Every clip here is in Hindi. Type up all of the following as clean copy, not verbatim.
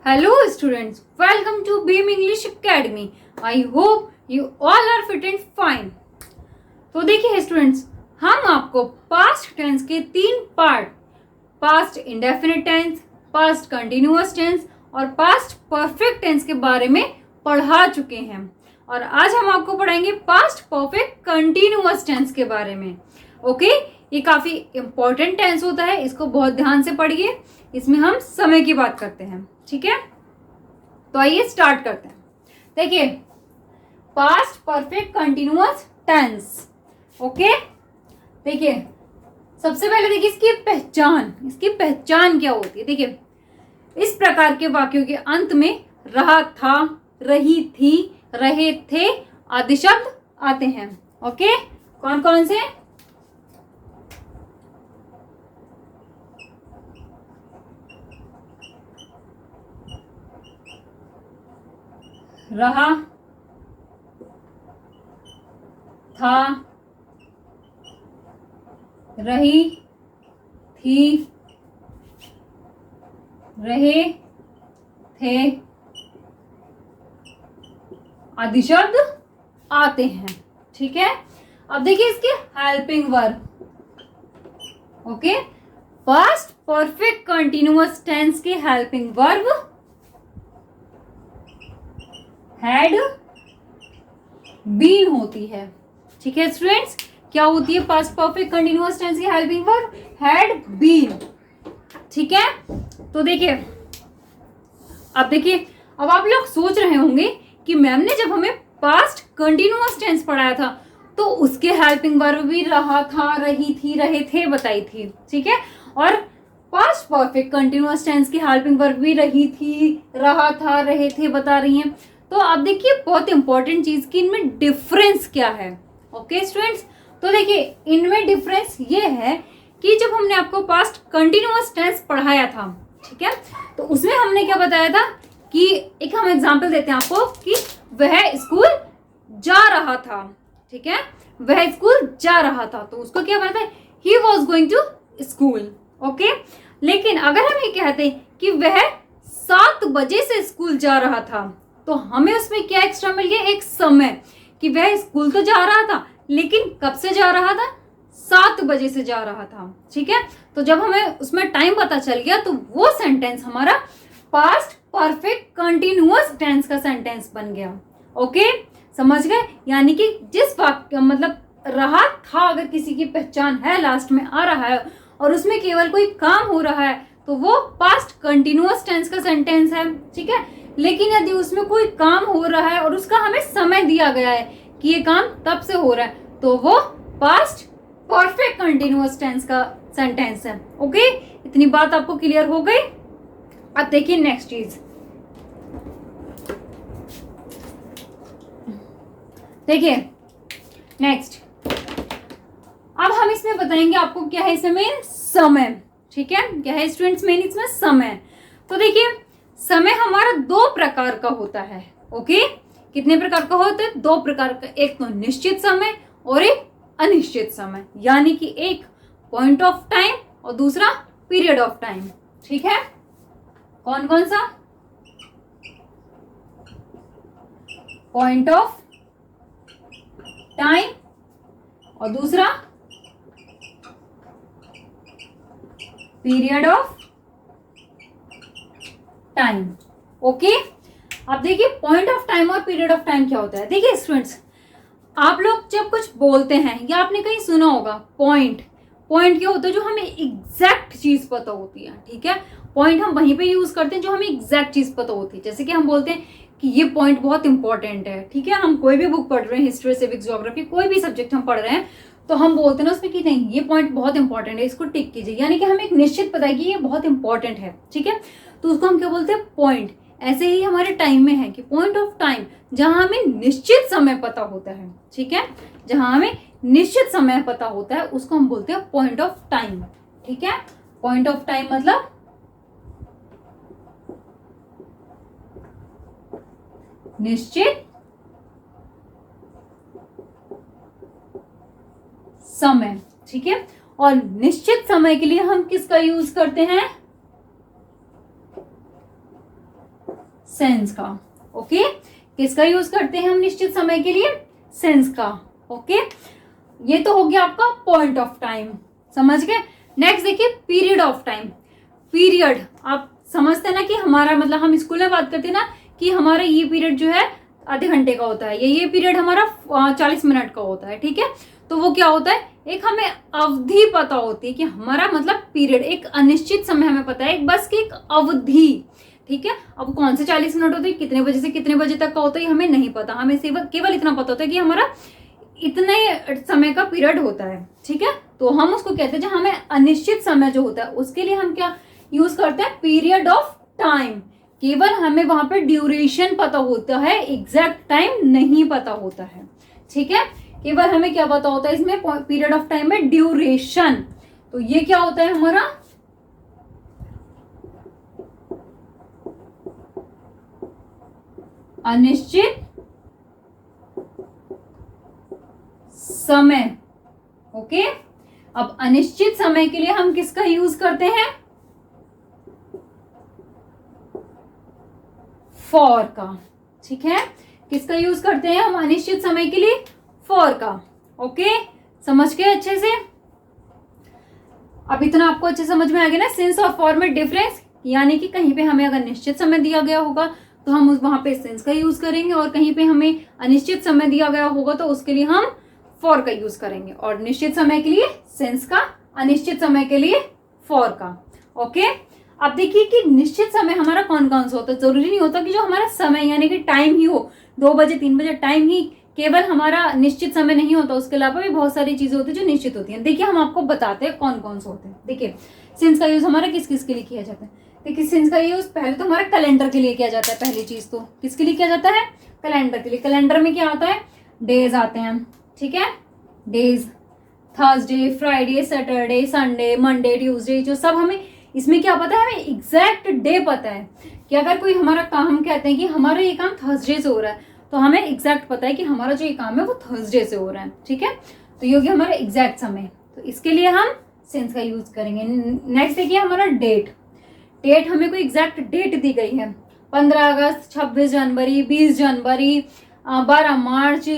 Hello students, welcome to Beam English Academy. I hope you all are fit and fine. तो देखिए स्टूडेंट्स, हम आपको पास्ट टेंस के 3 part, past indefinite tense, past continuous tense और पास्ट परफेक्ट टेंस के बारे में पढ़ा चुके हैं और आज हम आपको पढ़ाएंगे पास्ट परफेक्ट कंटिन्यूअस टेंस के बारे में. ओके, ये काफी इंपॉर्टेंट टेंस होता है, इसको बहुत ध्यान से पढ़िए. इसमें हम समय की बात करते हैं, ठीक है. तो आइए स्टार्ट करते हैं. देखिए, past perfect continuous tense. Okay, देखिए सबसे पहले देखिए इसकी पहचान क्या होती है. देखिए, इस प्रकार के वाक्यों के अंत में रहा था, रही थी, रहे थे आदि शब्द आते हैं. ओके, कौन कौन से? रहा था, रही थी, रहे थे आदि शब्द आते हैं. ठीक है. अब देखिए इसके helping verb. Okay, past perfect continuous tense के हेल्पिंग वर्ब हैड बीन होती है. ठीक है स्टूडेंट्स, क्या होती है पास्ट परफेक्ट कंटिन्यूअस टेंस की हेल्पिंग वर्ब? Had been. ठीक है. तो देखिए, अब आप लोग सोच रहे होंगे कि मैम ने जब हमें पास्ट कंटिन्यूअस टेंस पढ़ाया था तो उसके हेल्पिंग वर्ब भी रहा था, रही थी, रहे थे बताई थी. ठीक है. और पास्ट परफेक्ट कंटिन्यूअस टेंस की हेल्पिंग वर्ब भी रही थी, रहा था, रहे थे बता रही हैं. तो अब देखिए बहुत इंपॉर्टेंट चीज की इनमें डिफरेंस क्या है. ओके स्टूडेंट्स, तो देखिए इनमें डिफरेंस ये है कि जब हमने आपको पास्ट कंटिन्यूअस टेंस पढ़ाया था, ठीक है, तो उसमें हमने क्या बताया था कि एक हम एग्जांपल देते हैं आपको कि वह स्कूल जा रहा था. ठीक है, वह स्कूल जा रहा था, तो उसको क्या बताया? He was going to school. Okay, लेकिन अगर हम ये कहते कि वह 7 बजे से स्कूल जा रहा था, तो हमें उसमें क्या एक्स्ट्रा मिल गया? एक समय, कि वह स्कूल तो जा रहा था लेकिन कब से जा रहा था? 7 बजे से जा रहा था. ठीक है. तो जब हमें उसमें टाइम पता चल गया तो वो सेंटेंस हमारा पास्ट परफेक्ट कंटिन्यूअस टेंस का सेंटेंस बन गया. ओके, समझ गए? यानी कि जिस वाक्य मतलब रहा था, अगर किसी की पहचान है लास्ट में आ रहा है और उसमें केवल कोई काम हो रहा है तो वो पास्ट कंटिन्यूअस टेंस का सेंटेंस है. ठीक है. लेकिन यदि उसमें कोई काम हो रहा है और उसका हमें समय दिया गया है कि ये काम तब से हो रहा है, तो वो पास्ट परफेक्ट कंटिन्यूअस टेंस का सेंटेंस है. ओके, इतनी बात आपको क्लियर हो गई. अब देखिए नेक्स्ट चीज. देखिए नेक्स्ट, अब हम इसमें बताएंगे आपको क्या है इसमें समय. ठीक है, क्या है स्टूडेंट्स मेन इसमें? समय. तो देखिए समय हमारा 2 प्रकार का होता है. ओके, कितने प्रकार का होता है? 2 प्रकार का. एक तो निश्चित समय और एक अनिश्चित समय, यानी कि एक पॉइंट ऑफ टाइम और दूसरा पीरियड ऑफ टाइम. ठीक है. कौन कौन सा? पॉइंट ऑफ टाइम और दूसरा पीरियड ऑफ टाइम. ओके, अब देखिए पॉइंट ऑफ टाइम और पीरियड ऑफ टाइम क्या होता है. देखिए स्टूडेंट्स, आप लोग जब कुछ बोलते हैं या आपने कहीं सुना होगा पॉइंट क्या होता है? जो हमें एग्जैक्ट चीज पता होती है. ठीक है, पॉइंट हम वहीं पे यूज करते हैं जो हमें एग्जैक्ट चीज पता होती है. जैसे कि हम बोलते हैं कि ये पॉइंट बहुत इंपॉर्टेंट है. ठीक है, हम कोई भी बुक पढ़ रहे हैं, हिस्ट्री, सिविक्स, ज्योग्राफी, कोई भी सब्जेक्ट हम पढ़ रहे हैं, तो हम बोलते हैं ना उसमें कि नहीं ये पॉइंट बहुत इंपॉर्टेंट है, इसको टिक कीजिए. यानी कि हमें एक निश्चित पता है कि ये बहुत इंपॉर्टेंट है. ठीक है, तो उसको हम क्या बोलते हैं? पॉइंट. ऐसे ही हमारे टाइम में है कि पॉइंट ऑफ टाइम, जहां हमें निश्चित समय पता होता है. ठीक है, जहां हमें निश्चित समय पता होता है उसको हम बोलते हैं पॉइंट ऑफ टाइम. ठीक है, पॉइंट ऑफ टाइम मतलब निश्चित समय. ठीक है, और निश्चित समय के लिए हम किसका यूज करते हैं? सेंस का। ओके, किसका यूज करते हैं हम निश्चित समय के लिए? सेंस का। ओके, ये तो हो गया आपका पॉइंट ऑफ टाइम, समझ गए। नेक्स्ट देखिए पीरियड ऑफ टाइम। पीरियड आप समझते हैं ना कि हमारा मतलब हम स्कूल में बात करते हैं ना कि हमारा ये पीरियड जो है आधे घंटे का होता है, ये पीरियड हमारा 40 मिनट का होता है, ठीक है। तो वो क्या होता है, एक हमें अवधि पता होती है कि हमारा मतलब पीरियड एक अनिश्चित समय हमें पता है, एक बस की एक अवधि, ठीक है। अब कौन से 40 मिनट होते हैं, कितने बजे से कितने बजे तक का होता है, हमें नहीं पता। हमें केवल इतना पता होता है कि हमारा इतने समय का पीरियड होता है, ठीक है। तो हम उसको कहते हैं जहां हमें अनिश्चित समय जो होता है उसके लिए हम क्या यूज करते हैं, पीरियड ऑफ टाइम। केवल हमें वहां पे ड्यूरेशन पता होता है, एग्जैक्ट टाइम नहीं पता होता है, ठीक है। केवल हमें क्या पता होता है इसमें पीरियड ऑफ टाइम में ड्यूरेशन। तो ये क्या होता है हमारा अनिश्चित समय। ओके, अब अनिश्चित समय के लिए हम किसका यूज करते हैं, फॉर का, ठीक है। किसका यूज करते हैं हम अनिश्चित समय के लिए, फॉर का। ओके, समझ गए अच्छे से। अब इतना आपको अच्छे समझ में आ गया ना सिंस और फॉर में डिफरेंस, यानी कि कहीं पे हमें अगर निश्चित समय दिया गया होगा तो हम उस वहां पे सिंस का यूज करेंगे, और कहीं पे हमें अनिश्चित समय दिया गया होगा तो उसके लिए हम फॉर का यूज करेंगे, और निश्चित समय के लिए सिंस का, अनिश्चित समय के लिए फॉर का। ओके, अब देखिए कि निश्चित समय हमारा कौन कौन सा होता है। जरूरी नहीं होता कि जो हमारा समय यानी कि टाइम ही हो, 2 बजे 3 बजे टाइम ही केवल हमारा निश्चित समय नहीं होता, उसके अलावा भी बहुत सारी चीजें होती है जो निश्चित होती हैं। देखिए हम आपको बताते हैं कौन कौन से होते हैं। देखिए सिंस का यूज हमारा किस किस के लिए किया जाता है। देखिए सिंस का यूज पहले तो हमारा कैलेंडर के लिए किया जाता है। पहली चीज तो किसके लिए किया जाता है, कैलेंडर के लिए। कैलेंडर में क्या आता है, डेज आते हैं, ठीक है। Days Thursday, Friday, Saturday, Sunday, Monday, Tuesday, जो सब हमें इसमें क्या पता है, हमें एग्जैक्ट डे पता है कि अगर कोई हमारा काम, हम कहते हैं कि हमारा ये काम थर्सडे से हो रहा है, तो हमें एग्जैक्ट पता है कि हमारा जो ये काम है वो थर्सडे से हो रहा है, ठीक है। तो ये हो गया हमारा एग्जैक्ट समय, तो इसके लिए हम सिंस का यूज करेंगे। नेक्स्ट देखिए हमारा डेट। डेट हमें कोई एग्जैक्ट डेट दी गई है, 15 अगस्त, 26 जनवरी, 20 जनवरी, 12 मार्च,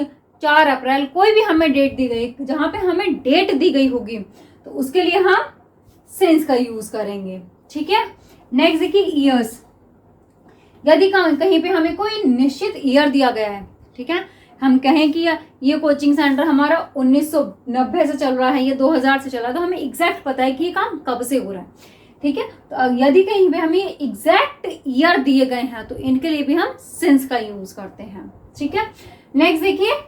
4 अप्रैल, कोई भी हमें डेट दी गई, जहां पे हमें डेट दी गई होगी तो उसके लिए हम सिंस का यूज करेंगे, ठीक है। नेक्स्ट देखिए ईयर्स। यदि कहीं पे हमें कोई निश्चित ईयर दिया गया है, ठीक है, हम कहें कि ये कोचिंग सेंटर हमारा 1990 से चल रहा है, ये 2000 से चल रहा है, तो हमें एग्जैक्ट पता है कि ये काम कब से हो रहा है, ठीक है। तो यदि कहीं पे हमें एग्जैक्ट ईयर दिए गए हैं तो इनके लिए भी हम सिंस का यूज करते हैं, ठीक है। नेक्स्ट देखिए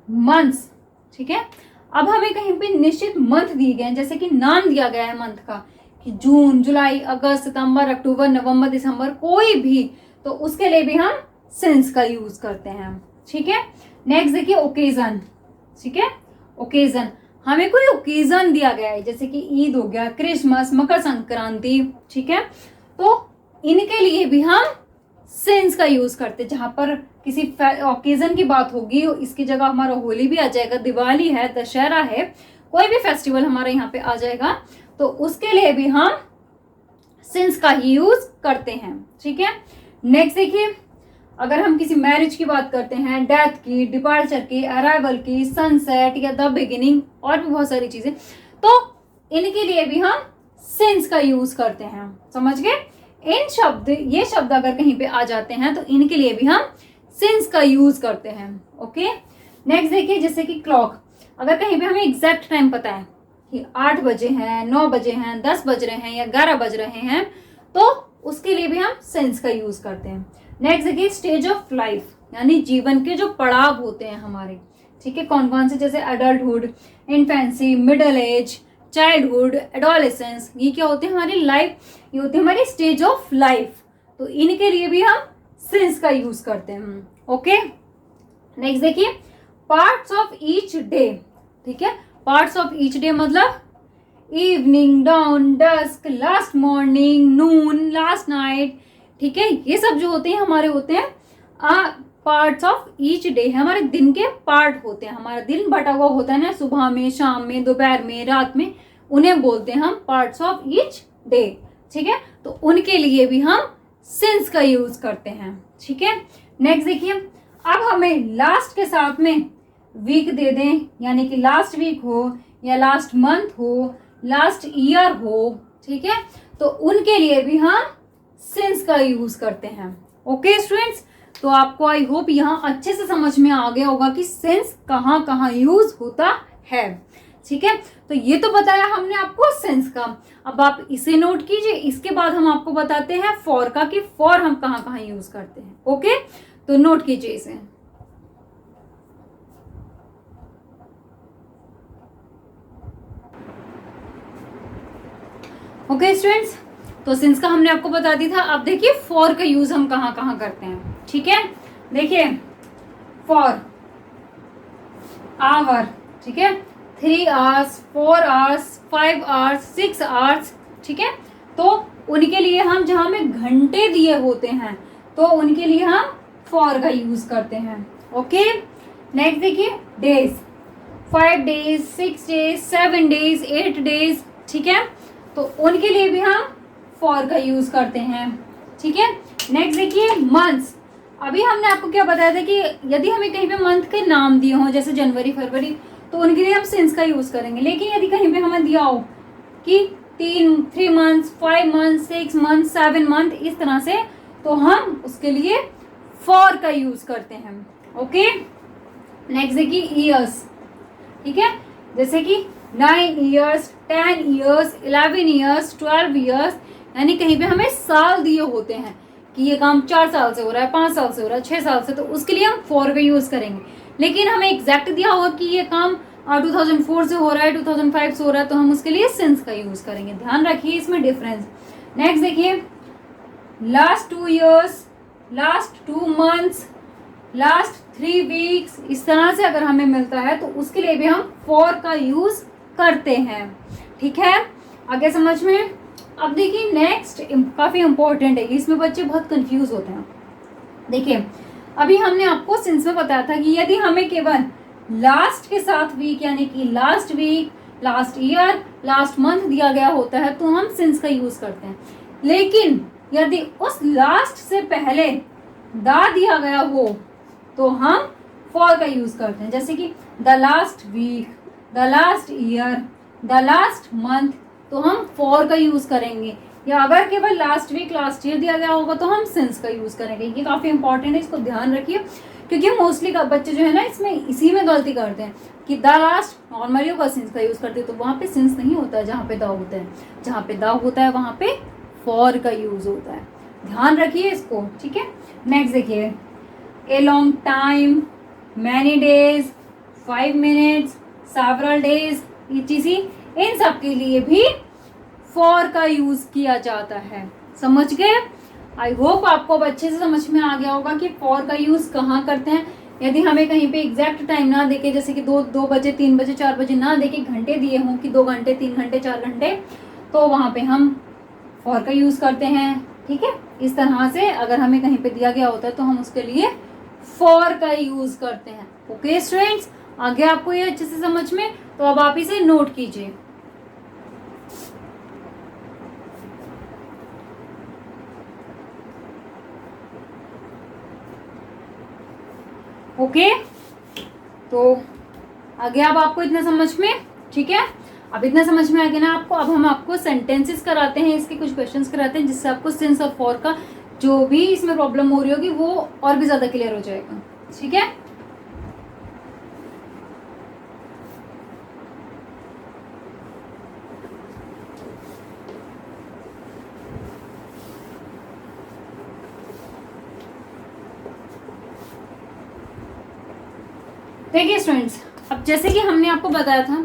मंथ्स, ठीक है। अब हमें कहीं पे निश्चित मंथ दिए गए हैं, जैसे कि नाम दिया गया है मंथ का कि जून, जुलाई, अगस्त, सितंबर, अक्टूबर, नवंबर, दिसंबर, कोई भी, तो उसके लिए भी हम सिंस का यूज करते हैं, ठीक है। नेक्स्ट देखिए ओकेजन, ठीक है। ओकेजन हमें कोई ओकेजन दिया गया है, जैसे कि ईद हो गया, क्रिसमस, मकर संक्रांति, ठीक है, तो इनके लिए भी हम सिंस का यूज करते हैं। जहां पर किसी ओकेजन की बात होगी, इसकी जगह हमारा होली भी आ जाएगा, दिवाली है, दशहरा है, कोई भी फेस्टिवल हमारा यहाँ पे आ जाएगा, तो उसके लिए भी हम सिंस का ही यूज करते हैं, ठीक है। नेक्स्ट देखिए अगर हम किसी मैरिज की बात करते हैं, डेथ की, डिपार्चर की, अराइवल की, सनसेट या द बिगिनिंग, और भी बहुत सारी चीजें, तो इनके लिए भी हम सिंस का यूज करते हैं, समझ गए। ये शब्द अगर कहीं पे आ जाते हैं तो इनके लिए भी हम सिंस का यूज करते हैं, ओके। नेक्स्ट देखिए जैसे कि क्लॉक, अगर कहीं पे हमें एग्जैक्ट टाइम पता है कि 8 बजे हैं, 9 बजे हैं, 10 बज रहे हैं या 11 बज रहे हैं, तो उसके लिए भी हम सिंस का यूज करते हैं। नेक्स्ट देखिए स्टेज ऑफ लाइफ, यानी जीवन के जो पड़ाव होते हैं हमारे, ठीक है, कौन कौन से, जैसे adulthood, infancy, middle age, childhood, adolescence, ये क्या होते हैं हमारी लाइफ, ये होती है हमारी स्टेज ऑफ लाइफ, तो इनके लिए भी हम सिंस का यूज करते हैं, ओके। नेक्स्ट देखिए पार्ट्स ऑफ ईच डे, ठीक है। पार्ट्स ऑफ ईच डे मतलब evening, dawn, dusk, last morning, noon, last night, ठीक है, ये सब जो होते हैं हमारे होते हैं पार्ट्स ऑफ ईच डे, हमारे दिन के पार्ट होते हैं। हमारा दिन बटा हुआ होता है ना, सुबह में, शाम में, दोपहर में, रात में, उन्हें बोलते हैं हम पार्ट्स ऑफ ईच डे, ठीक है। तो उनके लिए भी हम सिंस का यूज करते हैं। ठीक है, नेक्स्ट देखिए, अब हमें लास्ट के साथ में वीक दे दें, यानी कि लास्ट वीक हो या लास्ट मंथ हो, लास्ट ईयर हो, ठीक है, तो उनके लिए भी हम सिंस का यूज करते हैं। ओके स्टूडेंट्स, तो आपको आई होप यहाँ अच्छे से समझ में आ गया होगा कि सिंस कहाँ कहाँ यूज होता है। ठीक है, तो ये तो बताया हमने आपको सिंस का। अब आप इसे नोट कीजिए, इसके बाद हम आपको बताते हैं फॉर का, कि फॉर हम कहाँ कहाँ यूज करते हैं। ओके, तो नोट कीजिए इसे। ओके स्टूडेंट्स, तो सिंस का हमने आपको बता दिया था। अब देखिए फॉर का यूज हम कहाँ कहाँ करते हैं। ठीक है, देखिए फॉर आवर, ठीक है, 3 आवर्स, 4 आवर्स, 5 आवर्स, 6 आवर्स, ठीक है, तो उनके लिए हम, जहां में घंटे दिए होते हैं, तो उनके लिए हम फॉर का यूज करते हैं। ओके, नेक्स्ट देखिए days, 5 days, 6 days, 7 days, 8 days, ठीक है, तो उनके लिए भी हम फॉर का यूज करते हैं। ठीक है, नेक्स्ट देखिए मंथ्स। अभी हमने आपको क्या बताया था कि यदि हमें कहीं पे मंथ के नाम दिए हों, जैसे जनवरी, फरवरी, तो उनके लिए हम सिंस का यूज करेंगे। लेकिन यदि कहीं पे हमें दिया हो कि 3 मंथ्स, 5 मंथ्स, 6 मंथ, 7 मंथ, इस तरह से, तो हम उसके लिए फॉर का यूज करते हैं। ओके, नेक्स्ट देखिए ईयर्स। ठीक है, जैसे कि 9 ईयर्स, 10 ईयर्स, 11 ईयर्स, 12 ईयर्स, यानी कहीं पे हमें साल दिए होते हैं कि ये काम 4 साल से हो रहा है, 5 साल से हो रहा है, 6 साल से, तो उसके लिए हम फॉर का यूज करेंगे। लेकिन हमें एग्जैक्ट दिया होगा कि ये काम 2004 से हो रहा है, 2005 से हो रहा है, तो हम उसके लिए सिंस का यूज करेंगे। ध्यान रखिए इसमें डिफरेंस। नेक्स्ट देखिए last 2 years, last 2 months, last 3 weeks, इस तरह से अगर हमें मिलता है तो उसके लिए भी हम फॉर का यूज करते हैं। ठीक है, आगे समझ में। अब देखिए नेक्स्ट काफी इंपॉर्टेंट है, इसमें बच्चे बहुत कंफ्यूज होते हैं। देखिए अभी हमने आपको सिंस में बताया था कि यदि हमें केवल लास्ट के साथ वीक, यानी कि last week, last year, last month दिया गया होता है तो हम सिंस का यूज करते हैं। लेकिन यदि उस लास्ट से पहले दा दिया गया हो तो हम फॉर का यूज करते हैं। जैसे कि the last week, the last year, the last month, तो हम फॉर का यूज करेंगे। या अगर केवल लास्ट वीक, लास्ट ईयर दिया गया होगा तो हम सिंस का यूज करेंगे। ये काफी इंपॉर्टेंट है, इसको ध्यान रखिए, क्योंकि मोस्टली बच्चे जो है ना इसमें इसी में गलती करते हैं कि द लास्ट नॉर्मली होगा, सिंस का यूज करते हैं, तो वहां पे सिंस नहीं होता है जहाँ पे द होता है। जहाँ पे द होता है वहां पे फॉर का यूज होता है। ध्यान रखिए इसको। ठीक है, नेक्स्ट देखिए a long time, many days, 5 minutes, several days, etc, इन सब के लिए भी फॉर का यूज किया जाता है। समझ गए? आई होप आपको अब अच्छे से समझ में आ गया होगा कि फॉर का यूज कहाँ करते हैं। यदि हमें कहीं पे एग्जैक्ट टाइम ना देके, जैसे कि 2 बजे, 3 बजे, 4 बजे ना देके घंटे दिए हों कि 2 घंटे, 3 घंटे, 4 घंटे, तो वहां पे हम फॉर का यूज करते हैं। ठीक है, इस तरह से अगर हमें कहीं पे दिया गया होता है तो हम उसके लिए फॉर का यूज करते हैं। ओके स्टूडेंट्स, आगे आपको ये अच्छे से समझ में, तो अब आप इसे नोट कीजिए। ओके, तो आगे अब आपको इतना समझ में, ठीक है, अब इतना समझ में आ गया ना आपको। अब हम आपको सेंटेंसेस कराते हैं, इसके कुछ क्वेश्चंस कराते हैं, जिससे आपको सिंस और फॉर का जो भी इसमें प्रॉब्लम हो रही होगी वो और भी ज्यादा क्लियर हो जाएगा। ठीक है, देखिए स्टूडेंट्स, अब जैसे कि हमने आपको बताया था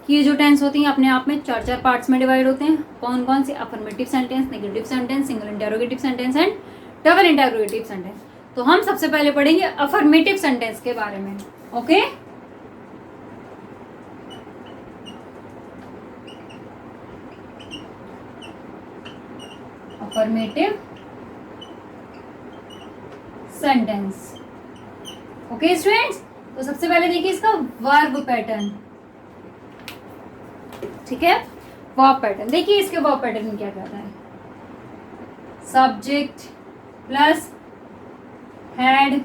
कि ये जो टेंस होती हैं अपने आप में 4 पार्ट्स में डिवाइड होते हैं। कौन कौन से? Affirmative sentence, negative sentence, single interrogative sentence and double interrogative sentence. तो हम सबसे पहले पढ़ेंगे अफर्मेटिव सेंटेंस के बारे में। Okay, affirmative sentence. Okay students, तो सबसे पहले देखिए इसका वर्ब पैटर्न। ठीक है, वर्ब पैटर्न देखिए, इसके वर्ब पैटर्न में क्या कहता है? Subject, plus had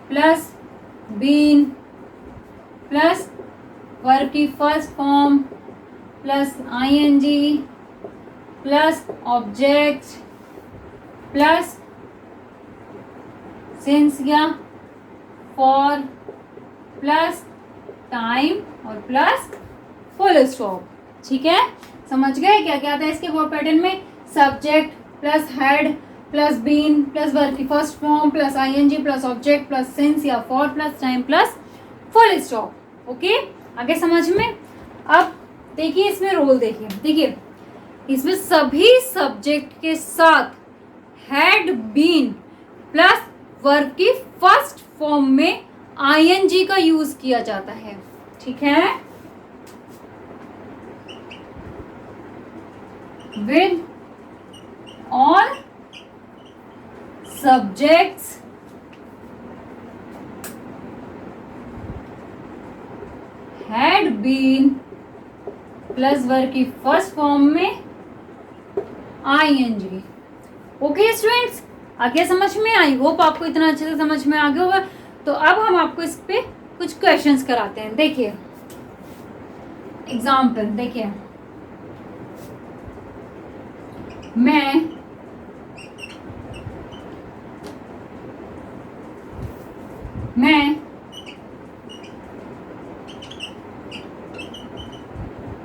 plus been plus verb की first form plus ING plus object plus since या फॉर प्लस टाइम और प्लस फुल स्टॉप। ठीक है, समझ गए क्या क्या आता है इसके वर्ब पैटर्न में? Subject plus had plus been plus verb की first form plus ING plus object plus since या for plus time plus full stop. Okay, आगे समझ में? अब देखिए इसमें रोल देखिए इसमें सभी सब्जेक्ट के साथ हैड बीन प्लस वर्ब की फर्स्ट फॉर्म में आईएनजी का यूज किया जाता है। ठीक है, with all subjects had been plus verb की फर्स्ट फॉर्म में आईएनजी। ओके स्टूडेंट्स, आगे समझ में आई? होप आपको इतना अच्छे से समझ में आ गया होगा। तो अब हम आपको इस पे कुछ क्वेश्चंस कराते हैं। देखिए एग्जाम्पल, देखिए मैं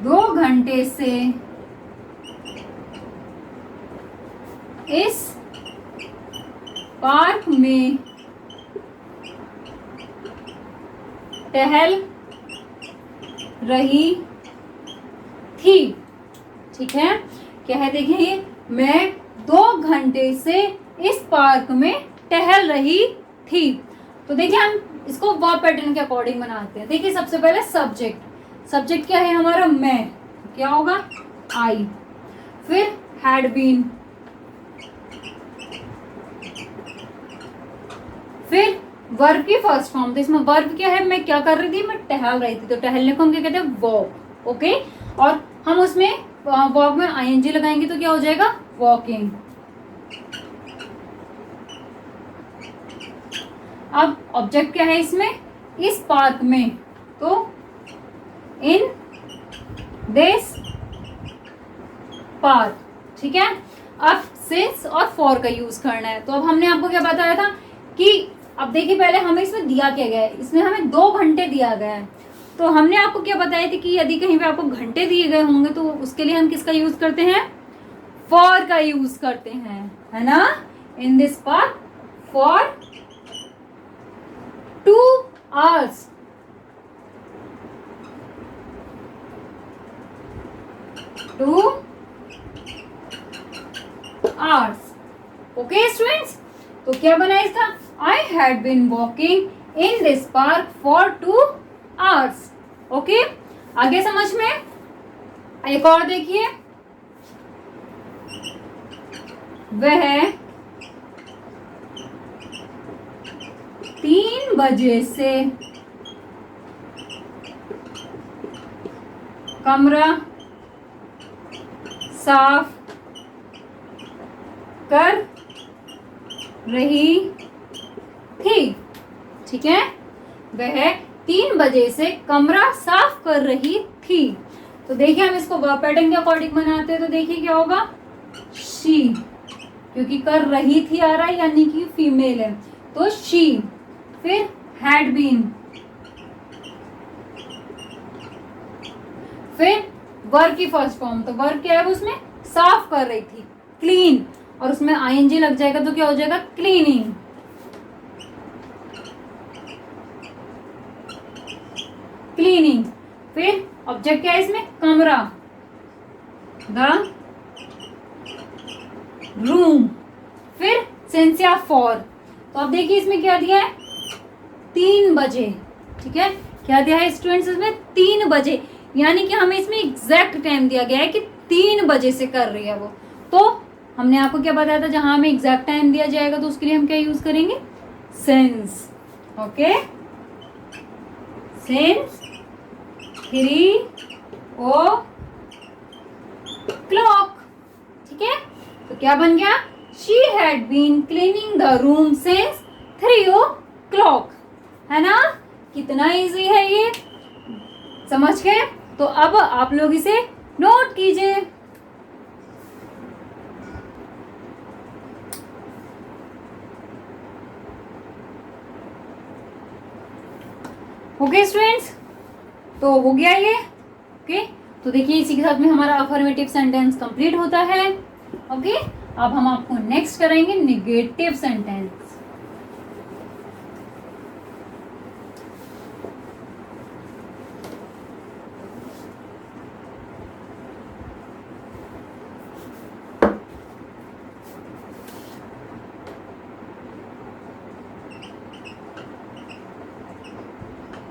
2 घंटे से इस पार्क में टहल रही थी। ठीक है, क्या है? देखिए मैं 2 घंटे से इस पार्क में टहल रही थी। तो देखिए हम इसको वर्ब पैटर्न के अकॉर्डिंग बनाते हैं। देखिए सबसे पहले सब्जेक्ट क्या है हमारा? मैं, क्या होगा? आई। फिर हैड बीन, फिर वर्ब की फर्स्ट फॉर्म। तो इसमें वर्ब क्या है? मैं क्या कर रही थी? मैं टहल रही थी। तो टहलने को हम क्या कहते हैं? वॉक। ओके, और हम उसमें वॉक में आईएनजी लगाएंगे तो क्या हो जाएगा? वॉकिंग। अब ऑब्जेक्ट क्या है इसमें? इस पार्क में, तो इन दिस पार्क। ठीक है, अब सिंस और फॉर का यूज करना है। तो अब हमने आपको क्या बताया था कि अब देखिए पहले हमें इसमें दिया क्या गया है? इसमें हमें 2 घंटे दिया गया है। तो हमने आपको क्या बताया थी कि यदि कहीं पे आपको घंटे दिए गए होंगे तो उसके लिए हम किसका यूज करते हैं? फॉर का यूज करते हैं, है ना? In this park for 2 hours। Okay students, तो क्या बना इसका? I had been walking in this park for 2 hours। Okay, आगे समझ में? एक और देखिए, वह 3 बजे से कमरा साफ कर रही थी। ठीक है, वह 3 बजे से कमरा साफ कर रही थी। तो देखिए हम इसको वर्ब पैटर्न के अकॉर्डिंग बनाते हैं। तो देखिए क्या होगा? शी, क्योंकि कर रही थी आ रहा है यानी कि फीमेल है, तो शी। फिर हैड बीन, फिर वर्ब की फर्स्ट फॉर्म। तो वर्ब क्या है? वो उसमें साफ कर रही थी, क्लीन, और उसमें आईएनजी लग जाएगा तो क्या हो जाएगा? क्लीनिंग। क्लीनिंग। फिर ऑब्जेक्ट क्या है इसमें? कमरा, द रूम। फिर सिंस या फॉर। तो अब देखिए इसमें क्या दिया है? 3 बजे। ठीक है, क्या दिया है स्टूडेंट्स इसमें? 3 बजे, यानी कि हमें इसमें एग्जैक्ट टाइम दिया गया है कि 3 बजे से कर रही है वो। तो हमने आपको क्या बताया था? जहां हमें एग्जैक्ट टाइम दिया जाएगा तो उसके लिए हम क्या यूज करेंगे? सिंस। Okay, since 3 o'clock। ठीक है, तो क्या बन गया? She had been cleaning the room since 3 o'clock। है ना, कितना इजी है ये, समझ गए। तो अब आप लोग इसे नोट कीजिए। ओके स्टूडेंट्स, तो हो गया ये। ओके, तो देखिए इसी के साथ में हमारा अफर्मेटिव सेंटेंस कंप्लीट होता है। ओके, अब हम आपको नेक्स्ट करेंगे निगेटिव सेंटेंस।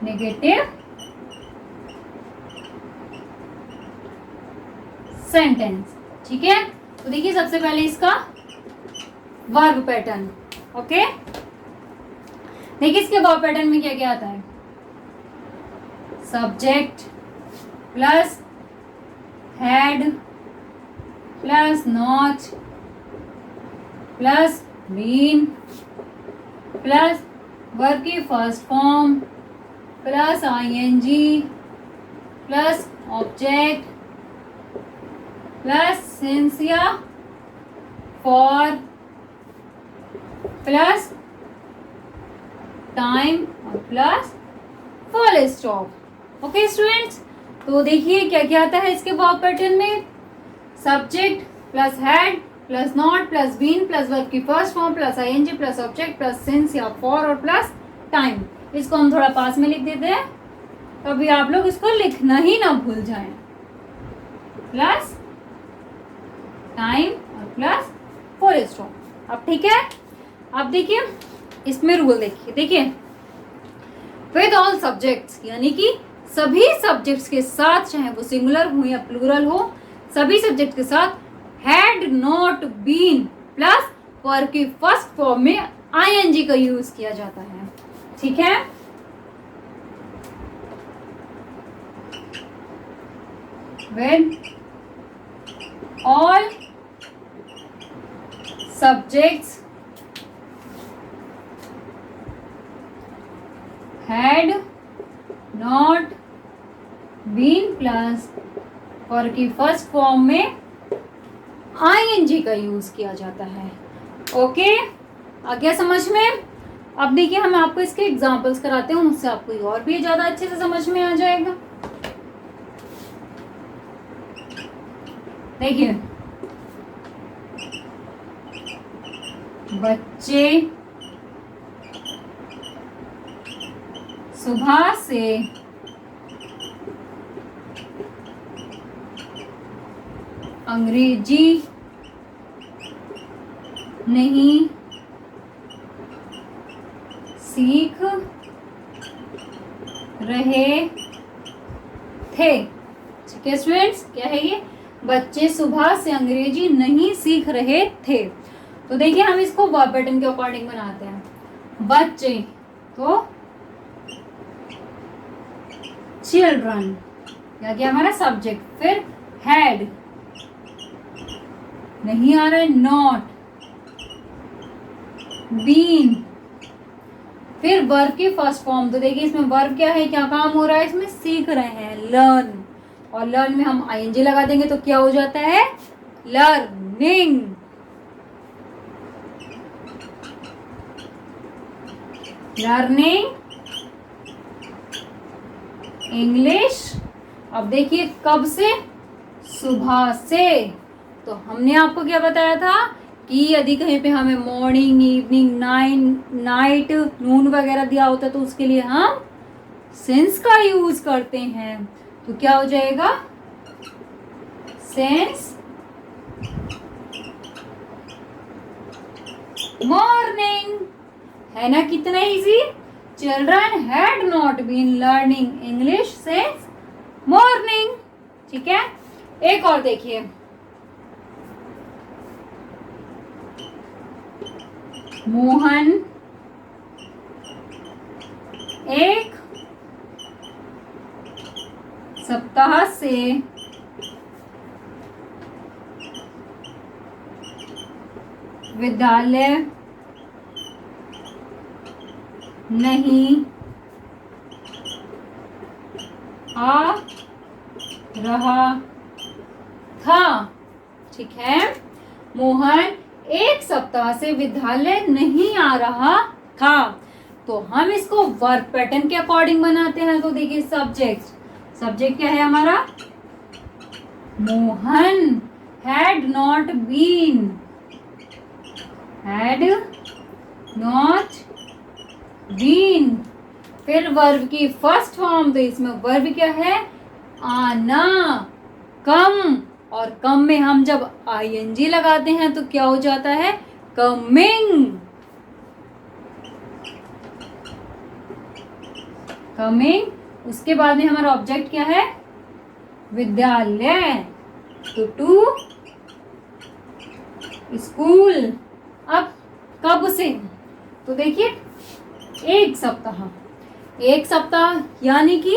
नेगेटिव सेंटेंस, ठीक है। तो देखिए सबसे पहले इसका वर्ब पैटर्न। ओके, देखिए इसके वर्ब पैटर्न में क्या क्या आता है। Subject plus had plus not plus been plus verb की first form plus ING plus object plus since या फॉर प्लस टाइम और plus full stop. Okay students, तो देखिए क्या क्या आता है इसके वर्ब पैटर्न में। Subject plus had plus not plus been plus verb की first form plus ING plus object plus since या फॉर और प्लस टाइम। इसको हम थोड़ा पास में लिख देते हैं, कभी आप लोग इसको लिखना ही ना भूल जाएं। प्लस टाइम और प्लस फुल स्टॉप। अब ठीक है, अब देखिए इसमें रूल देखिए विद ऑल सब्जेक्ट्स, यानी कि सभी सब्जेक्ट्स के साथ, चाहे वो सिंगुलर हो या प्लूरल हो, सभी सब्जेक्ट के साथ had not been plus verb की फर्स्ट फॉर्म में आईएनजी का यूज किया जाता है। ठीक है, when all subjects had not been plus और की फर्स्ट फॉर्म में आईएनजी का यूज किया जाता है। ओके, आ गया समझ में। अब देखिए हम आपको इसके एग्जांपल्स कराते हैं, उससे आपको और भी ज्यादा अच्छे से समझ में आ जाएगा। देखिए, बच्चे सुबह से अंग्रेजी नहीं सीख रहे थे। ठीक है स्टूडेंट्स, क्या है ये? बच्चे सुबह से अंग्रेजी नहीं सीख रहे थे। तो देखिए हम इसको वर्ब पैटर्न के अकॉर्डिंग बनाते हैं। बच्चे तो चिल्ड्रन, क्या क्या हमारा सब्जेक्ट, फिर हैड नहीं आ रहा है, नॉट, बीन, फिर वर्ब की फर्स्ट फॉर्म। तो देखिए इसमें वर्ब क्या है, क्या काम हो रहा है इसमें, सीख रहे हैं, लर्न, और लर्न में हम आईएनजी लगा देंगे तो क्या हो जाता है, लर्निंग। Learning English. अब देखिए कब से, सुबह से। तो हमने आपको क्या बताया था कि यदि कहीं पे हमें मॉर्निंग, इवनिंग, नाइट, नून वगैरह दिया होता है तो उसके लिए हम सिंस का यूज करते हैं। तो क्या हो जाएगा, सिंस मॉर्निंग। है ना कितना easy. Children had not been learning English since morning. ठीक है, एक और देखिए, मोहन एक सप्ताह से विद्यालय नहीं आ रहा था। ठीक है, मोहन 1 सप्ताह से विद्यालय नहीं आ रहा था। तो हम इसको वर्ब पैटर्न के अकॉर्डिंग बनाते हैं। तो देखिए सब्जेक्ट क्या है हमारा, मोहन had not been, फिर वर्ब की फर्स्ट फॉर्म, तो इसमें वर्ब क्या है, आना, कम, और कम में हम जब आईएनजी लगाते हैं तो क्या हो जाता है, कमिंग। उसके बाद में हमारा ऑब्जेक्ट क्या है, विद्यालय, तो टू स्कूल। अब कब से, तो देखिए 1 सप्ताह यानी कि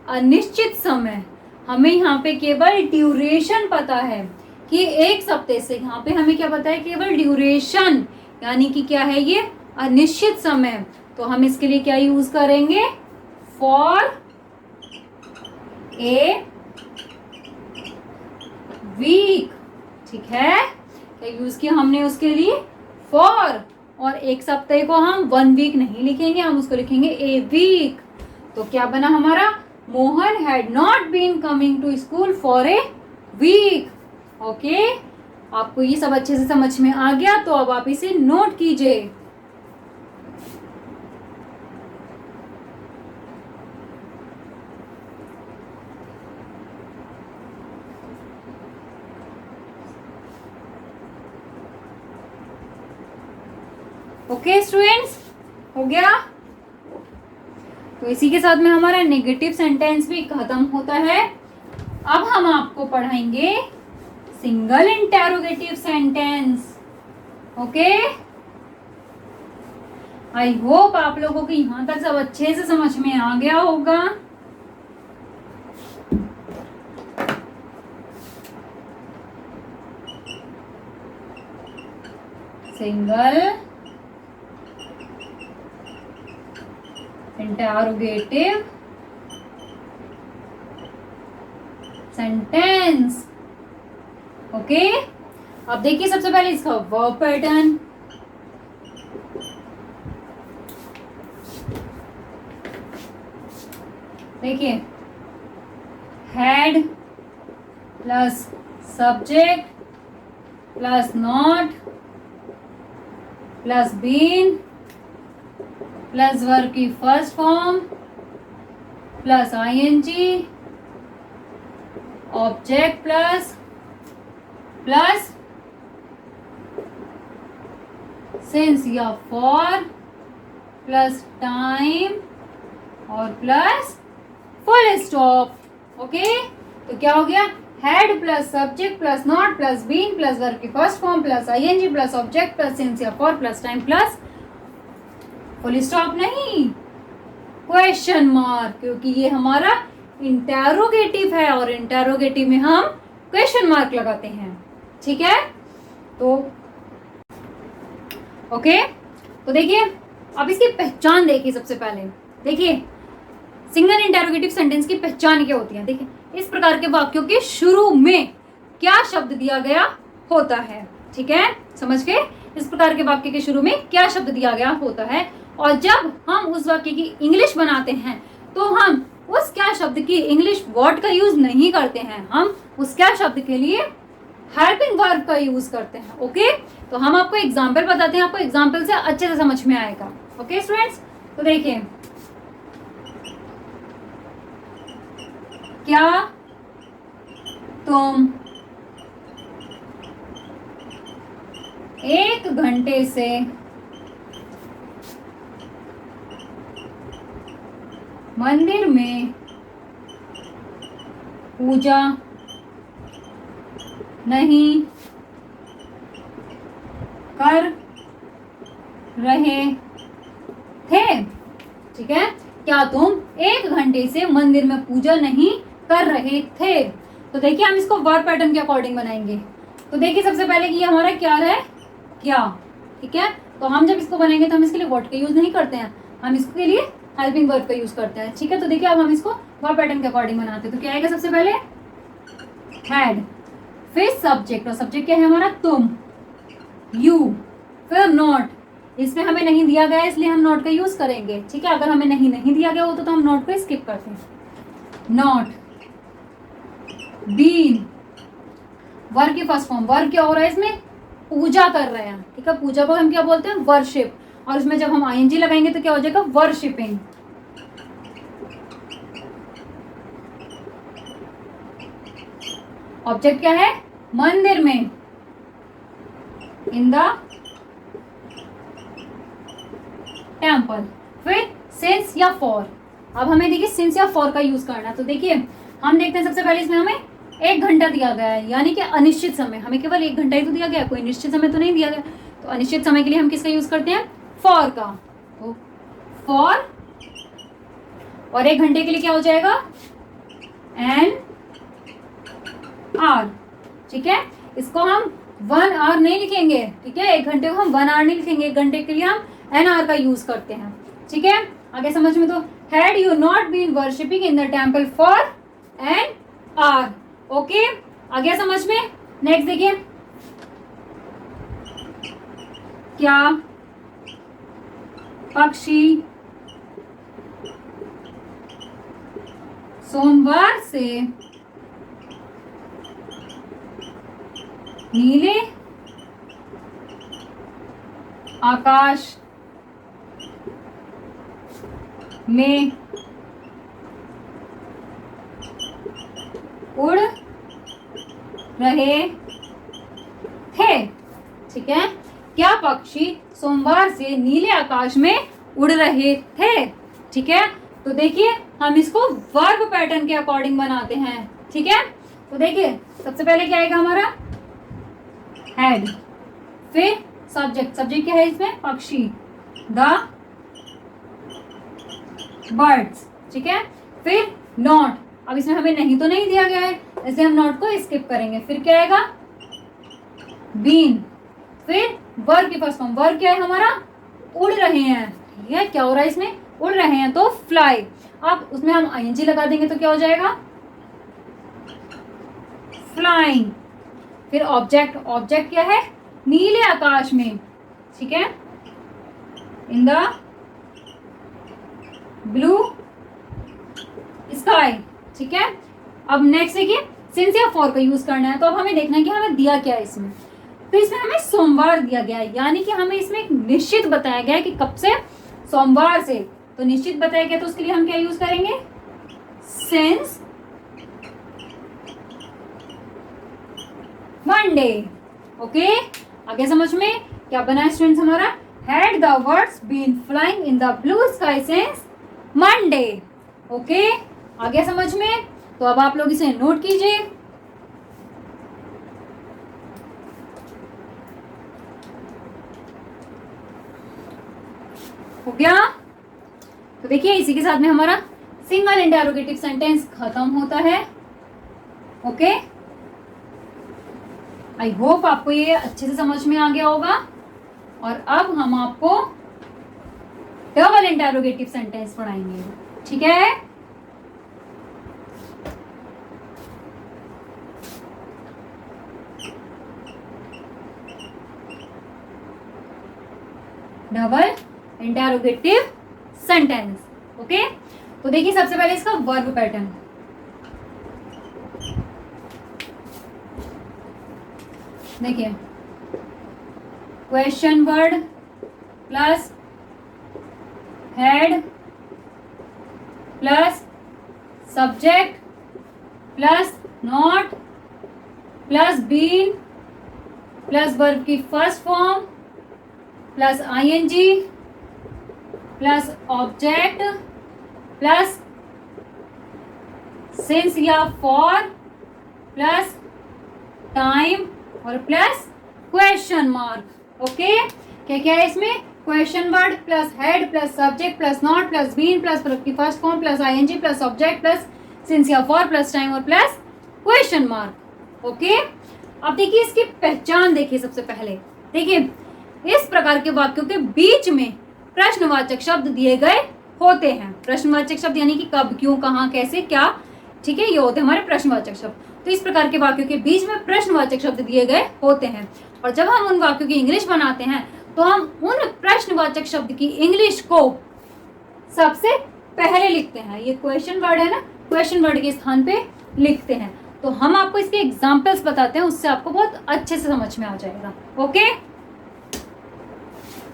अनिश्चित समय। हमें यहाँ पे केवल ड्यूरेशन पता है कि 1 सप्ताह से, यहाँ पे हमें क्या पता है, केवल ड्यूरेशन, यानी कि क्या है ये, अनिश्चित समय। तो हम इसके लिए क्या यूज करेंगे, फॉर ए वीक। ठीक है, क्या यूज किया हमने उसके लिए, फॉर, और 1 सप्ताह को हम 1 वीक नहीं लिखेंगे, हम उसको लिखेंगे ए वीक। तो क्या बना हमारा, Mohan had not been coming to school for a week. Okay, आपको ये सब अच्छे से समझ में आ गया, तो अब आप इसे नोट कीजिए। ओके स्टूडेंट्स, हो गया। तो इसी के साथ में हमारा नेगेटिव सेंटेंस भी खत्म होता है। अब हम आपको पढ़ाएंगे single interrogative sentence. Okay, I hope आप लोगों को यहां तक सब अच्छे से समझ में आ गया होगा। Single interrogative sentence. ओके, अब देखिए सबसे पहले इसका वर्ब पैटर्न। देखिए, had plus subject plus not plus been plus verb की first form plus ING, object plus since या फॉर प्लस टाइम और प्लस फुल स्टॉप। ओके, तो क्या हो गया, had plus subject plus not plus been plus verb की first form plus ING plus object plus since या for plus time plus full stop नहीं, क्वेश्चन मार्क, क्योंकि ये हमारा इंटेरोगेटिव है और इंटेरोगेटिव में हम क्वेश्चन मार्क लगाते हैं। ठीक है, तो ओके, तो देखिए अब इसकी पहचान देखिए। सबसे पहले देखिए सिंगल इंटेरोगेटिव सेंटेंस की पहचान क्या होती है। देखिए, इस प्रकार के वाक्यों के शुरू में क्या शब्द दिया गया होता है। ठीक है, समझ गए, इस प्रकार के वाक्य के शुरू में क्या शब्द दिया गया होता है, और जब हम उस वाक्य की इंग्लिश बनाते हैं तो हम उस क्या शब्द की इंग्लिश वर्ड का यूज नहीं करते हैं, हम उस क्या शब्द के लिए हेल्पिंग वर्ब का यूज करते हैं। ओके, तो हम आपको एग्जाम्पल बताते हैं, आपको एग्जाम्पल से अच्छे से समझ में आएगा। ओके स्टूडेंट्स, तो देखिए, क्या तुम 1 घंटे से मंदिर में पूजा नहीं कर रहे थे। ठीक है, क्या तुम 1 घंटे से मंदिर में पूजा नहीं कर रहे थे। तो देखिए हम इसको वर्ब पैटर्न के अकॉर्डिंग बनाएंगे। तो देखिए सबसे पहले कि हमारा क्या है, क्या, ठीक है। तो हम जब इसको बनाएंगे तो हम इसके लिए व्हाट का यूज नहीं करते हैं, हम इसके लिए हेल्पिंग वर्ब का यूज करते हैं, ठीक है। तो देखिए अब हम इसको वर्ब पैटर्न के अकॉर्डिंग बनाते हैं। तो क्या आएगा सबसे पहले, हैड, फिर सब्जेक्ट, और सब्जेक्ट क्या है हमारा, तुम, यू, फिर नॉट, इसमें हमें नहीं दिया गया है इसलिए हम नॉट का यूज करेंगे, ठीक है। अगर हमें नहीं दिया गया होता तो हम नॉट को स्किप करते हैं। नॉट, बीन, वर्ब की फर्स्ट फॉर्म, वर्ब क्या हो रहा है इसमें, पूजा कर रहे हैं, ठीक है। पूजा को हम क्या बोलते हैं, वर्शिप, और इसमें जब हम आईएनजी लगाएंगे तो क्या हो जाएगा, वर्शिपिंग। ऑब्जेक्ट क्या है, मंदिर में, इन द टेम्पल। फिर सिंस या फॉर, अब हमें देखिए सिंस या फॉर का यूज करना है। तो देखिए हम देखते हैं सबसे पहले इसमें हमें 1 घंटा दिया गया है, यानी कि अनिश्चित समय, हमें केवल 1 घंटा ही तो दिया गया है, कोई निश्चित समय तो नहीं दिया गया। तो अनिश्चित समय के लिए हम किसका यूज करते हैं, फॉर का। तो फॉर, और 1 घंटे के लिए क्या हो जाएगा, एन आर, ठीक है। इसको हम 1 आवर नहीं लिखेंगे, ठीक है। 1 घंटे को हम 1 आवर नहीं लिखेंगे, 1 घंटे के लिए हम एन आर का यूज करते हैं, ठीक है। आगे समझ में, तो had you not been worshipping in the temple for an hour, okay. आगे समझ में। नेक्स्ट देखिए, क्या पक्षी सोमवार से नीले आकाश में उड़ रहे थे, ठीक है। क्या पक्षी सोमवार से नीले आकाश में उड़ रहे थे, ठीक है। तो देखिए हम इसको वर्ब पैटर्न के अकॉर्डिंग बनाते हैं, ठीक है। तो देखिए सबसे पहले क्या आएगा हमारा, हैड, फिर सब्जेक्ट, सब्जेक्ट क्या है इसमें, पक्षी, द बर्ड्स, ठीक है। फिर नॉट, अब इसमें हमें नहीं तो नहीं दिया गया है इसलिए हम नॉट को स्किप करेंगे। फिर क्या आएगा, बीन, फिर वर्ब की फर्स्ट फॉर्म, वर्ब क्या है हमारा, उड़ रहे हैं, ठीक है। क्या हो रहा है इसमें, उड़ रहे हैं, तो फ्लाई। अब उसमें हम आईएनजी लगा देंगे तो क्या हो जाएगा, फ्लाइंग। फिर ऑब्जेक्ट, ऑब्जेक्ट क्या है, नीले आकाश में, ठीक है, इन द ब्लू स्काई, ठीक है। अब नेक्स्ट देखिए, सिंस या फॉर का यूज करना है। तो अब हमें देखना है कि हमें दिया क्या है इसमें। तो इसमें हमें सोमवार दिया गया है, यानी कि हमें इसमें एक निश्चित बताया गया है कि कब से, सोमवार से। तो निश्चित बताया गया तो उसके लिए हम क्या यूज करेंगे, सिंस मंडे, ओके। आगे समझ में क्या बना है स्टूडेंट्स हमारा, had the birds been flying in the blue sky since Monday, okay. आगे समझ में। तो अब आप लोग इसे नोट कीजिए। हो गया। तो देखिए इसी के साथ में हमारा सिंगल इंटरोगेटिव सेंटेंस खत्म होता है, ओके। आई होप आपको ये अच्छे से समझ में आ गया होगा। और अब हम आपको डबल इंटरोगेटिव सेंटेंस पढ़ाएंगे, ठीक है। Double interrogative sentence, okay. तो देखिए सबसे पहले इसका वर्ब पैटर्न, देखिए question word plus had plus subject plus not plus been plus verb की first form plus ING plus object plus since या फॉर प्लस टाइम और प्लस क्वेश्चन मार्क, ओके। क्या क्या है इसमें, question word plus had plus subject plus not plus been plus verb की first form plus ING plus object plus since या फॉर प्लस टाइम और प्लस क्वेश्चन मार्क, ओके। अब देखिए इसकी पहचान देखिए। सबसे पहले देखिए इस प्रकार के वाक्यों के बीच में प्रश्नवाचक शब्द दिए गए होते हैं। प्रश्नवाचक शब्द यानी कि कब, क्यों, कहाँ, कैसे, क्या, ठीक है, ये होते हैं हमारे प्रश्नवाचक शब्द। तो इस प्रकार के वाक्यों के बीच में प्रश्नवाचक शब्द दिए गए होते हैं और जब हम उन वाक्यों की इंग्लिश बनाते हैं तो हम उन प्रश्नवाचक शब्द की इंग्लिश को सबसे पहले लिखते हैं। ये क्वेश्चन वर्ड है ना, क्वेश्चन वर्ड के स्थान पे लिखते हैं। तो हम आपको इसके एग्जाम्पल्स बताते हैं, उससे आपको बहुत अच्छे से समझ में आ जाएगा। ओके,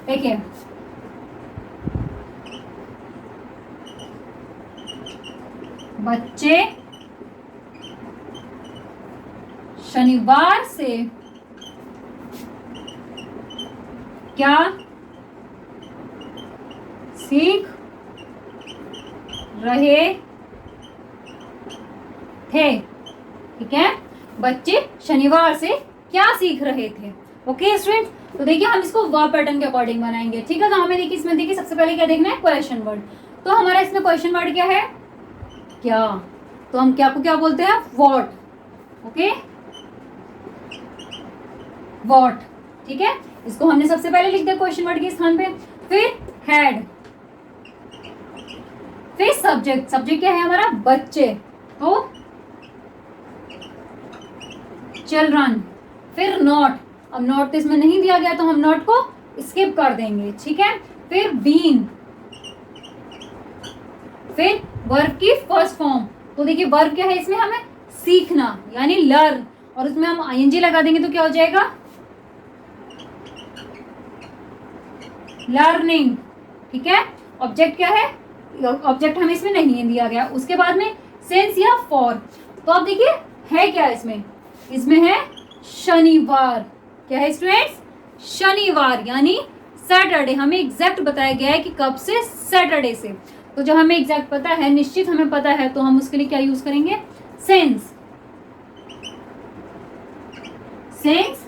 देखिए बच्चे शनिवार से क्या सीख रहे थे। ठीक है, बच्चे शनिवार से क्या सीख रहे थे। ओके स्टूडेंट, तो देखिए हम इसको वर्ब पैटर्न के अकॉर्डिंग बनाएंगे। ठीक है, तो हमें देखिए इसमें देखिए सबसे पहले क्या देखना है, क्वेश्चन वर्ड। तो हमारा इसमें क्वेश्चन वर्ड क्या है, क्या। तो हम क्या को क्या बोलते हैं, व्हाट। Okay, what. ठीक है, इसको हमने सबसे पहले लिख दिया क्वेश्चन वर्ड के स्थान पे। फिर हैड, फिर सब्जेक्ट। सब्जेक्ट क्या है हमारा, बच्चे, तो चिल्ड्रन। फिर नॉट, अब नॉट तो इसमें नहीं दिया गया तो हम नॉट को स्किप कर देंगे। ठीक है, फिर बीन, फिर वर्ब की फर्स्ट फॉर्म। तो देखिए वर्ब क्या है इसमें, हमें सीखना यानी लर्न, और उसमें हम आईएनजी लगा देंगे तो क्या हो जाएगा, लर्निंग। ठीक है, ऑब्जेक्ट क्या है, ऑब्जेक्ट हमें इसमें नहीं दिया गया। उसके बाद में सेंस या फॉर। तो अब देखिए है क्या इसमें, इसमें है शनिवार। क्या है स्टूडेंट्स, शनिवार यानी सैटरडे। हमें एग्जैक्ट बताया गया है कि कब से, सैटरडे से। तो जब हमें एग्जैक्ट पता है, निश्चित हमें पता है, तो हम उसके लिए क्या यूज करेंगे, सेंस। सेंस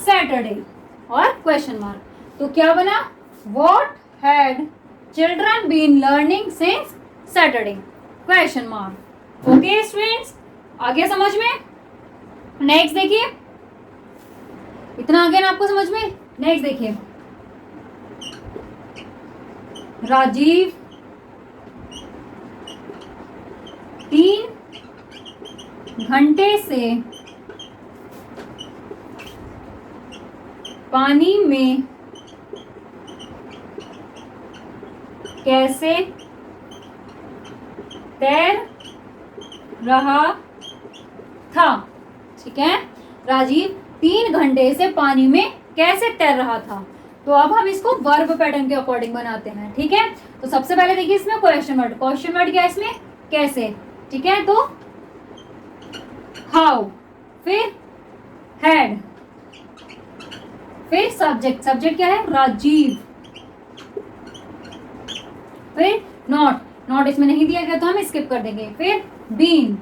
सैटरडे और क्वेश्चन मार्क। तो क्या बना, what had children been learning since Saturday, question mark. Okay students, आ गया समझ में। नेक्स्ट देखिए, इतना आ गया ना आपको समझ में। नेक्स्ट देखिए, राजीव 3 घंटे से पानी में कैसे तैर रहा था। ठीक है, राजीव 3 घंटे से पानी में कैसे तैर रहा था। तो अब हम इसको वर्ब पैटर्न के अकॉर्डिंग बनाते हैं। ठीक है, तो सबसे पहले देखिए इसमें क्वेश्चन वर्ड। क्वेश्चन वर्ड क्या है इसमें, कैसे। ठीक है, तो हाउ, फिर हैड, फिर सब्जेक्ट। सब्जेक्ट क्या है, राजीव। फिर नॉट, नॉट इसमें नहीं दिया गया तो हम स्किप कर देंगे। फिर बीन,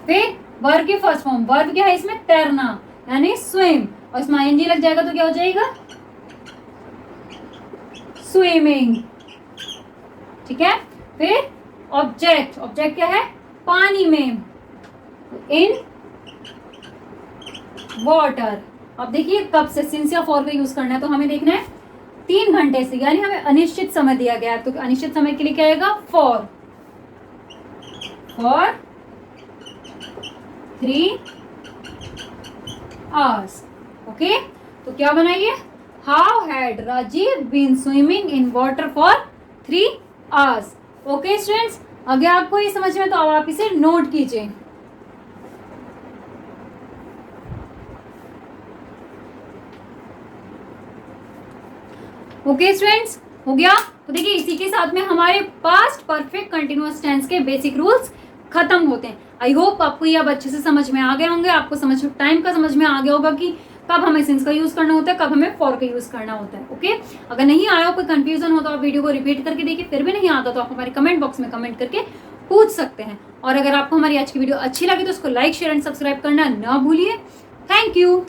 फिर वर्ब की फर्स्ट फॉर्म। वर्ब क्या है इसमें, तैरना यानी स्विम, और इसमें आईएनजी लग जाएगा तो क्या हो जाएगा, स्विमिंग। ठीक है, फिर ऑब्जेक्ट। ऑब्जेक्ट क्या है, पानी में, इन वाटर। अब देखिए कब से, सिंस या फॉर का यूज करना है, तो हमें देखना है 3 घंटे से, यानी हमें अनिश्चित समय दिया गया है। तो अनिश्चित समय के लिए क्या आएगा, फॉर 3 आवर्स। ओके, तो क्या बनाइए, how had Rajiv been swimming in water for 3 hours. Okay students, अगर आपको ये समझ में तो अब आप इसे नोट कीजिए। ओके स्टूडेंट्स, हो गया। तो देखिए इसी के साथ में हमारे पास्ट परफेक्ट कंटिन्यूअस टेंस के बेसिक रूल्स खत्म होते हैं। आई होप आपको ये अब अच्छे से समझ में आ गए होंगे। आपको समझ टाइम का समझ में आ गया होगा कि कब हमें सिंस का यूज करना होता है, कब हमें फॉर का यूज करना होता है। ओके, अगर नहीं आया हो, कोई कंफ्यूजन हो तो आप वीडियो को रिपीट करके देखिए। फिर भी नहीं आता तो आप हमारे कमेंट बॉक्स में कमेंट करके पूछ सकते हैं। और अगर आपको हमारी आज की वीडियो अच्छी लगी तो उसको लाइक, शेयर एंड सब्सक्राइब करना ना भूलिए। Thank you.